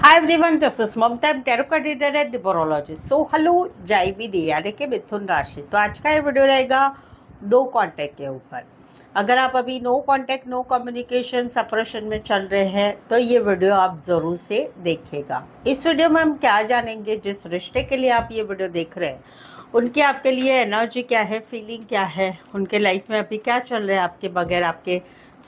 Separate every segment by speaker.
Speaker 1: Hi everyone, this is Mamta. I'm tarot card reader and numerologist. So hello, जय विधि यानी कि मिथुन राशि। तो आज का ये वीडियो रहेगा नो कांटेक्ट के ऊपर। अगर आप अभी no contact no communication separation में चल रहे हैं तो ये वीडियो आप ज़रूर से देखिएगा। इस वीडियो में हम क्या जानेंगे, जिस रिश्ते के लिए आप ये वीडियो देख रहे हैं उनकी आपके लिए एनर्जी क्या है, फीलिंग क्या है, उनके लाइफ में अभी क्या चल रहा है आपके बगैर, आपके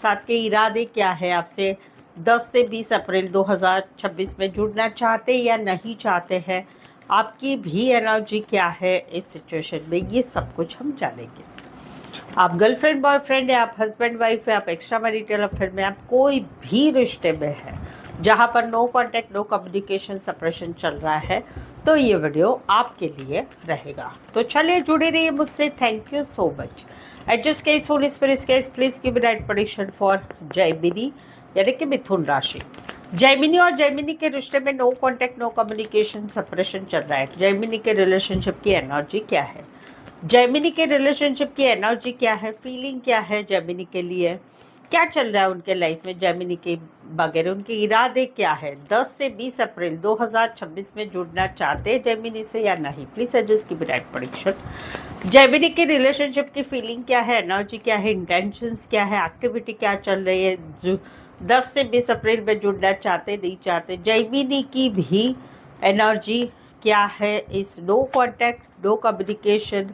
Speaker 1: साथ के इरादे क्या है, आपसे 10 से 20 अप्रैल 2026 में जुड़ना चाहते या नहीं चाहते हैं, आपकी भी एनर्जी क्या है इस सिचुएशन में, ये सब कुछ हम जानेंगे। आप गर्लफ्रेंड बॉयफ्रेंड है, आप हस्बैंड वाइफ है, आप एक्स्ट्रा मैरिटल अफेयर में, आप कोई भी रिश्ते में है जहाँ पर no contact no communication separation चल रहा है, तो ये वीडियो आपके लिए रहेगा। तो चलिए जुड़े रहिए मुझसे। Thank you so much. Adjust case Holi spirit case please give right prediction for Jaimini यानी कि मिथुन राशि। जयमिनी और जयमिनी के रिश्ते में no contact no communication separation चल रहा है। जयमिनी के रिलेशनशिप की एनर्जी क्या है, जयमिनी के रिलेशनशिप की एनर्जी क्या है, फीलिंग क्या है, जयमिनी के लिए क्या चल रहा है उनके लाइफ में, जयमिनी के बगैर उनके इरादे क्या है, 10 से 20 अप्रैल 2026 में जुड़ना चाहते हैं जयमिनी से या नहीं, प्लीज एडजस्ट की राइट प्रेडिक्शन। जयमिनी की रिलेशनशिप की फीलिंग क्या है, एनर्जी क्या है, इंटेंशंस क्या है, एक्टिविटी क्या चल रही है, जो 10 से 20 अप्रैल में जुड़ना चाहते नहीं चाहते, जयमिनी की भी एनर्जी क्या है इस no contact no communication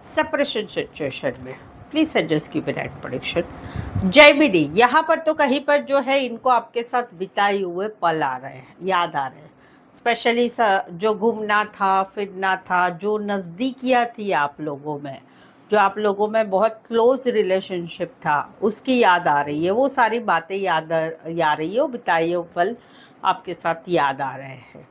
Speaker 1: separation situation में, प्लीज एडजस्ट की राइट प्रेडिक्शन। जयमिनी यहाँ पर तो कहीं पर जो है इनको आपके साथ बिताए हुए पल आ रहे हैं, याद आ रहे हैं, स्पेशली जो घूमना था फिरना था, जो नज़दीकियाँ थी आप लोगों में, जो आप लोगों में बहुत क्लोज रिलेशनशिप था, उसकी याद आ रही है, वो सारी बातें याद आ रही है, वो बिताए हुए पल आपके साथ याद आ रहे हैं।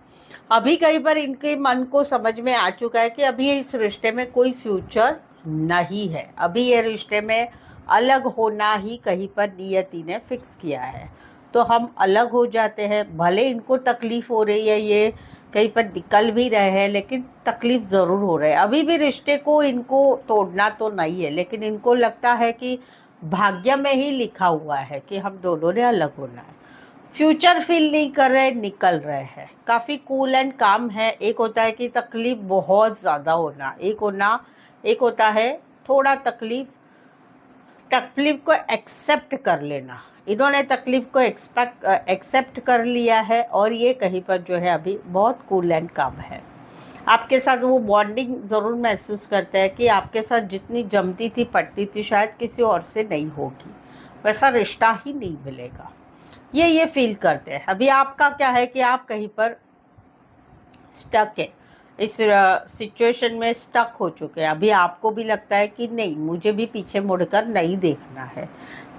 Speaker 1: अभी कहीं पर इनके मन को समझ में आ चुका है कि अभी इस रिश्ते में कोई फ्यूचर नहीं है, अभी ये रिश्ते में अलग होना ही कहीं पर नियति ने फिक्स किया है, तो हम अलग हो जाते हैं। भले इनको तकलीफ हो रही है, ये कहीं पर निकल भी रहे हैं, लेकिन तकलीफ ज़रूर हो रही है। अभी भी रिश्ते को इनको तोड़ना तो नहीं है, लेकिन इनको लगता है कि भाग्य में ही लिखा हुआ है कि हम दोनों ने अलग होना है। फ्यूचर फील नहीं कर रहे, निकल रहे हैं, काफ़ी कूल एंड काम है। एक होता है कि तकलीफ बहुत ज़्यादा होना, एक होता है थोड़ा तकलीफ को एक्सेप्ट कर लेना। इन्होंने तकलीफ को एक्सेप्ट कर लिया है और ये कहीं पर जो है अभी बहुत कूल एंड काम है। आपके साथ वो बॉन्डिंग ज़रूर महसूस करते हैं कि आपके साथ जितनी जमती थी पटती थी शायद किसी और से नहीं होगी, वैसा रिश्ता ही नहीं मिलेगा, ये फील करते हैं। अभी आपका क्या है कि आप कहीं पर स्टक है, इस सिचुएशन में स्टक हो चुके हैं। अभी आपको भी लगता है कि नहीं, मुझे भी पीछे मुड़कर नहीं देखना है,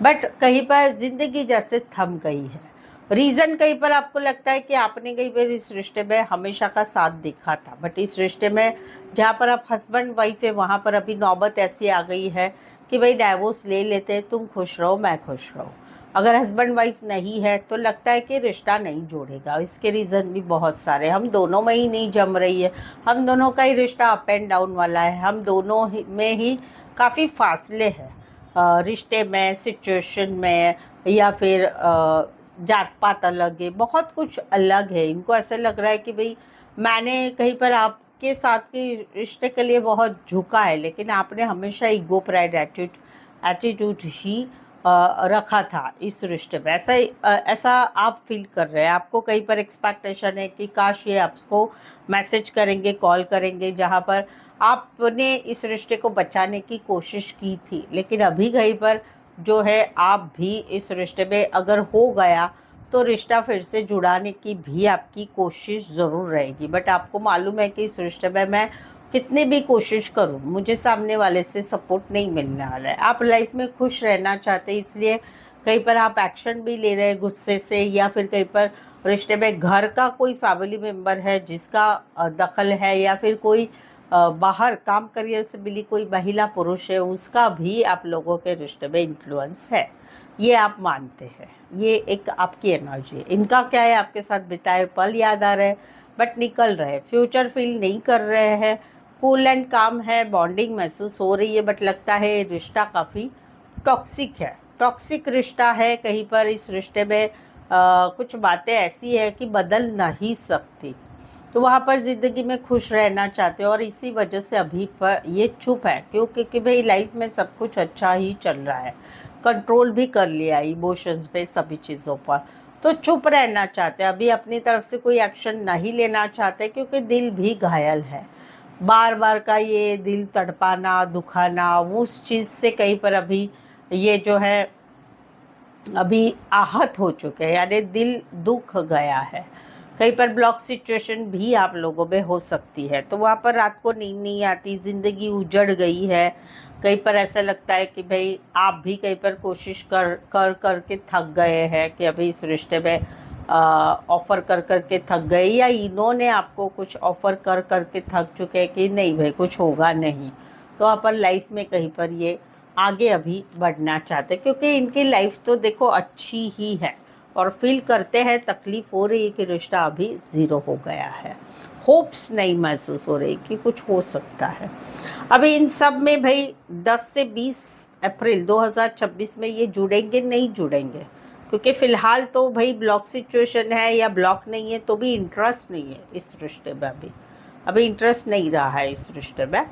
Speaker 1: बट कहीं पर ज़िंदगी जैसे थम गई है। रीज़न कहीं पर आपको लगता है कि आपने कहीं पर इस रिश्ते में हमेशा का साथ देखा था, बट इस रिश्ते में जहाँ पर आप हस्बैंड वाइफ है वहाँ पर अभी नौबत ऐसी आ गई है कि भाई डाइवोर्स ले लेते हैं, तुम खुश रहो मैं खुश रहूँ। अगर हस्बैंड वाइफ नहीं है तो लगता है कि रिश्ता नहीं जोड़ेगा। इसके रीज़न भी बहुत सारे, हम दोनों में ही नहीं जम रही है, हम दोनों का ही रिश्ता अप एंड डाउन वाला है, हम दोनों में ही काफ़ी फासले हैं रिश्ते में, सिचुएशन में, या फिर जात पात अलग है, बहुत कुछ अलग है। इनको ऐसा लग रहा है कि भाई मैंने कहीं पर आपके साथ के रिश्ते के लिए बहुत झुका है, लेकिन आपने हमेशा ईगो प्राइड एटीट्यूड ही रखा था इस रिश्ते में। ऐसा आप फील कर रहे हैं। आपको कहीं पर एक्सपेक्टेशन है कि काश ये आपको मैसेज करेंगे, कॉल करेंगे, जहाँ पर आपने इस रिश्ते को बचाने की कोशिश की थी, लेकिन अभी कहीं पर जो है आप भी इस रिश्ते में अगर हो गया तो रिश्ता फिर से जुड़ाने की भी आपकी कोशिश ज़रूर रहेगी, बट आपको मालूम है कि इस रिश्ते में मैं कितनी भी कोशिश करूं मुझे सामने वाले से सपोर्ट नहीं मिलने वाला है। आप लाइफ में खुश रहना चाहते हैं, इसलिए कहीं पर आप एक्शन भी ले रहे हैं गुस्से से, या फिर कहीं पर रिश्ते में घर का कोई फैमिली मेम्बर है जिसका दखल है, या फिर कोई बाहर काम करियर से मिली कोई महिला पुरुष है, उसका भी आप लोगों के रिश्ते में इन्फ्लुएंस है, ये आप मानते हैं। ये एक आपकी एनर्जी है। इनका क्या है, आपके साथ बिताए पल याद आ रहे हैं बट निकल रहे, फ्यूचर फील नहीं कर रहे हैं, कूल एंड काम है, बॉन्डिंग महसूस हो रही है, बट लगता है रिश्ता काफ़ी टॉक्सिक है, टॉक्सिक रिश्ता है। कहीं पर इस रिश्ते में कुछ बातें ऐसी है कि बदल नहीं सकती, तो वहाँ पर ज़िंदगी में खुश रहना चाहते हो और इसी वजह से अभी पर ये चुप है, क्योंकि भाई लाइफ में सब कुछ अच्छा ही चल रहा है, कंट्रोल भी कर लिया इमोशंस पे, सभी चीज़ों पर, तो चुप रहना चाहते हैं, अभी अपनी तरफ से कोई एक्शन नहीं लेना चाहते, क्योंकि दिल भी घायल है, बार बार का ये दिल तड़पाना, दुखाना, उस चीज़ से कहीं पर अभी ये जो है अभी आहत हो चुके हैं, यानी दिल दुख गया है। कहीं पर ब्लॉक सिचुएशन भी आप लोगों में हो सकती है, तो वहाँ पर रात को नींद नहीं आती, ज़िंदगी उजड़ गई है, कहीं पर ऐसा लगता है कि भाई आप भी कहीं पर कोशिश कर कर करके थक गए हैं, कि अभी इस रिश्ते में ऑफ़र कर करके थक गए, या इन्होंने आपको कुछ ऑफ़र कर करके थक चुके हैं कि नहीं भाई कुछ होगा नहीं, तो वहाँ पर लाइफ में कहीं पर ये आगे अभी बढ़ना चाहते हैं, क्योंकि इनकी लाइफ तो देखो अच्छी ही है, और फील करते हैं, तकलीफ हो रही है कि रिश्ता अभी ज़ीरो हो गया है, होप्स नहीं महसूस हो रही कि कुछ हो सकता है। अभी इन सब में भाई 10 से 20 अप्रैल 2026 में ये जुड़ेंगे नहीं जुड़ेंगे, क्योंकि फ़िलहाल तो भाई ब्लॉक सिचुएशन है, या ब्लॉक नहीं है तो भी इंटरेस्ट नहीं है इस रिश्ते में, अभी इंटरेस्ट नहीं रहा है इस रिश्ते में।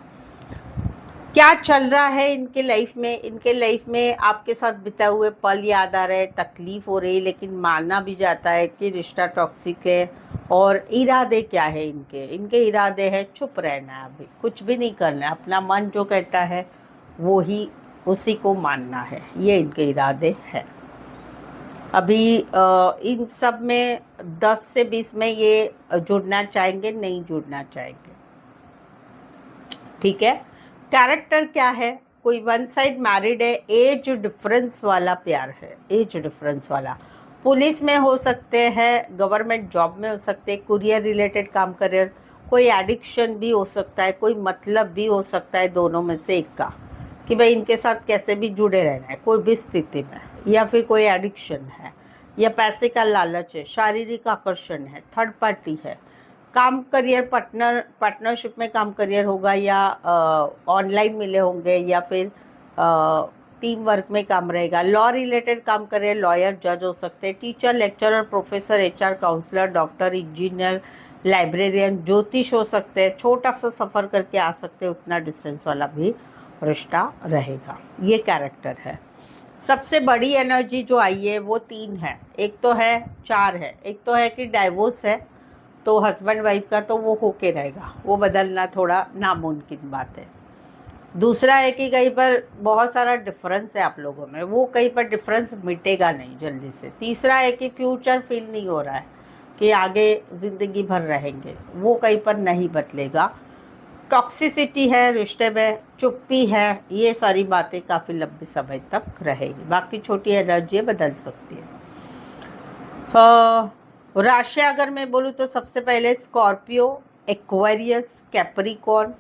Speaker 1: क्या चल रहा है इनके लाइफ में आपके साथ बिताए हुए पल याद आ रहे हैं, तकलीफ हो रही, लेकिन मानना भी जाता है कि रिश्ता टॉक्सिक है, और इरादे क्या है इनके इरादे हैं चुप रहना है, अभी कुछ भी नहीं करना है, अपना मन जो कहता है वो ही उसी को मानना है, ये इनके इरादे हैं। अभी इन सब में 10 से 20 में ये जुड़ना चाहेंगे नहीं जुड़ना चाहेंगे, ठीक है। कैरेक्टर क्या है, कोई वन साइड मैरिड है, एज डिफरेंस वाला प्यार है, एज डिफरेंस वाला, पुलिस में हो सकते हैं, गवर्नमेंट जॉब में हो सकते हैं, कुरियर रिलेटेड काम करियर, कोई एडिक्शन भी हो सकता है, कोई मतलब भी हो सकता है, दोनों में से एक का, कि भाई इनके साथ कैसे भी जुड़े रहना है कोई भी स्थिति में, या फिर कोई एडिक्शन है, या पैसे का लालच है, शारीरिक आकर्षण है, थर्ड पार्टी है, काम करियर पार्टनरशिप में काम करियर होगा, या ऑनलाइन मिले होंगे, या फिर टीम वर्क में काम रहेगा, लॉ रिलेटेड काम करियर, लॉयर जज हो सकते हैं, teacher lecturer professor HR counsellor doctor engineer librarian ज्योतिष हो सकते हैं, छोटा सा सफ़र करके आ सकते हैं, उतना डिस्टेंस वाला भी रिश्ता रहेगा, ये कैरेक्टर है। सबसे बड़ी एनर्जी जो आई है वो 3 है, एक तो है 4 है, एक तो है कि डाइवोर्स है, तो हस्बैंड वाइफ का तो वो होके रहेगा, वो बदलना थोड़ा नामुमकिन बात है। दूसरा है कि कहीं पर बहुत सारा डिफरेंस है आप लोगों में, वो कहीं पर डिफरेंस मिटेगा नहीं जल्दी से। तीसरा है कि फ्यूचर फील नहीं हो रहा है कि आगे ज़िंदगी भर रहेंगे, वो कहीं पर नहीं बदलेगा। टॉक्सिसिटी है रिश्ते में, चुप्पी है, ये सारी बातें काफ़ी लंबे समय तक रहेगी, बाकी छोटी एनर्जी बदल सकती है। राशि अगर मैं बोलूँ तो सबसे पहले स्कॉर्पियो, एक्वेरियस, कैप्रिकॉर्न,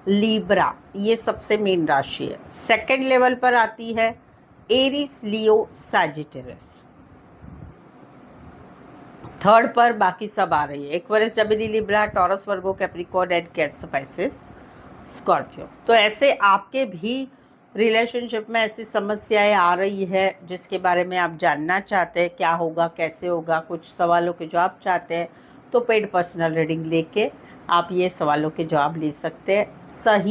Speaker 1: लीब्रा, ये सबसे मेन राशि है। सेकंड लेवल पर आती है एरिस, लियो, सैजिटेरियस। थर्ड पर बाकी सब आ रही है, Aquarius, Gemini, Libra, taurus, Virgo, Capricorn and cancer, Pisces, Scorpio. तो ऐसे आपके भी रिलेशनशिप में ऐसी समस्याएं आ रही है जिसके बारे में आप जानना चाहते हैं, क्या होगा, कैसे होगा, कुछ सवालों के जवाब चाहते हैं, तो पेड पर्सनल रीडिंग लेके आप ये सवालों के जवाब ले सकते हैं,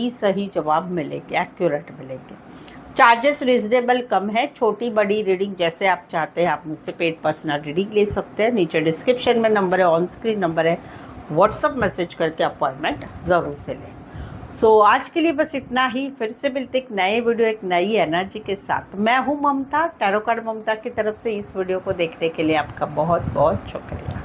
Speaker 1: सही जवाब मिलेंगे, एक्यूरेट मिलेंगे। चार्जेस रिजनेबल कम है, छोटी बड़ी रीडिंग जैसे आप चाहते हैं आप मुझसे पेड पर्सनल रीडिंग ले सकते हैं। नीचे डिस्क्रिप्शन में नंबर है, ऑन स्क्रीन नंबर है, व्हाट्सअप मैसेज करके अपॉइंटमेंट ज़रूर से लें। आज के लिए बस इतना ही, फिर से मिलते एक नए वीडियो एक नई एनर्जी के साथ। मैं हूँ ममता, टैरो कार्ड ममता की तरफ से। इस वीडियो को देखने के लिए आपका बहुत बहुत शुक्रिया।